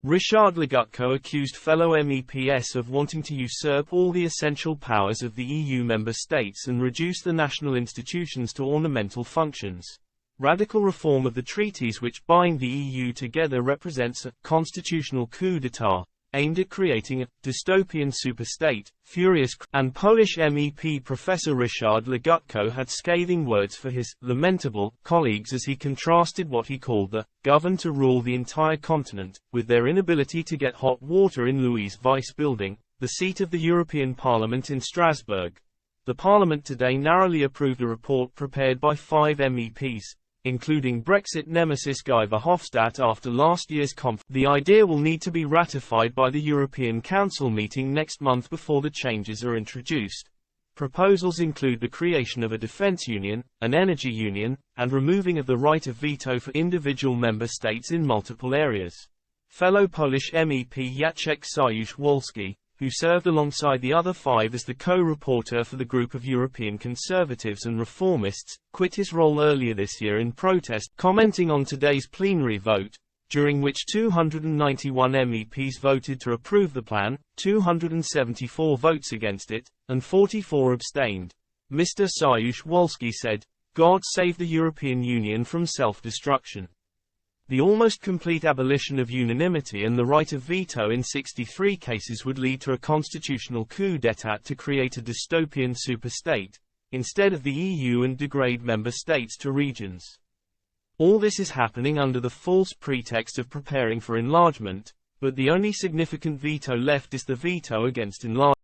Richard Legutko accused fellow MEPs of wanting to usurp all the essential powers of the EU member states and reduce the national institutions to ornamental functions. Radical reform of the treaties which bind the EU together represents a constitutional coup d'état, aimed at creating a dystopian superstate, and Polish MEP Professor Richard Legutko had scathing words for his lamentable colleagues as he contrasted what he called the govern to rule the entire continent, with their inability to get hot water in Louis Weiss building, the seat of the European Parliament in Strasbourg. The Parliament today narrowly approved a report prepared by 5 MEPs, including Brexit nemesis Guy Verhofstadt after last year's conference. The idea will need to be ratified by the European Council meeting next month before the changes are introduced. Proposals include the creation of a defence union, an energy union, and removing of the right of veto for individual member states in multiple areas. Fellow Polish MEP Jacek Saryusz-Wolski, who served alongside the other 5 as the co-reporter for the group of European conservatives and reformists, quit his role earlier this year in protest, commenting on today's plenary vote, during which 291 MEPs voted to approve the plan, 274 votes against it, and 44 abstained. Mr. Saryusz-Wolski said, "God save the European Union from self-destruction." The almost complete abolition of unanimity and the right of veto in 63 cases would lead to a constitutional coup d'état to create a dystopian superstate, instead of the EU, and degrade member states to regions. All this is happening under the false pretext of preparing for enlargement, but the only significant veto left is the veto against enlargement.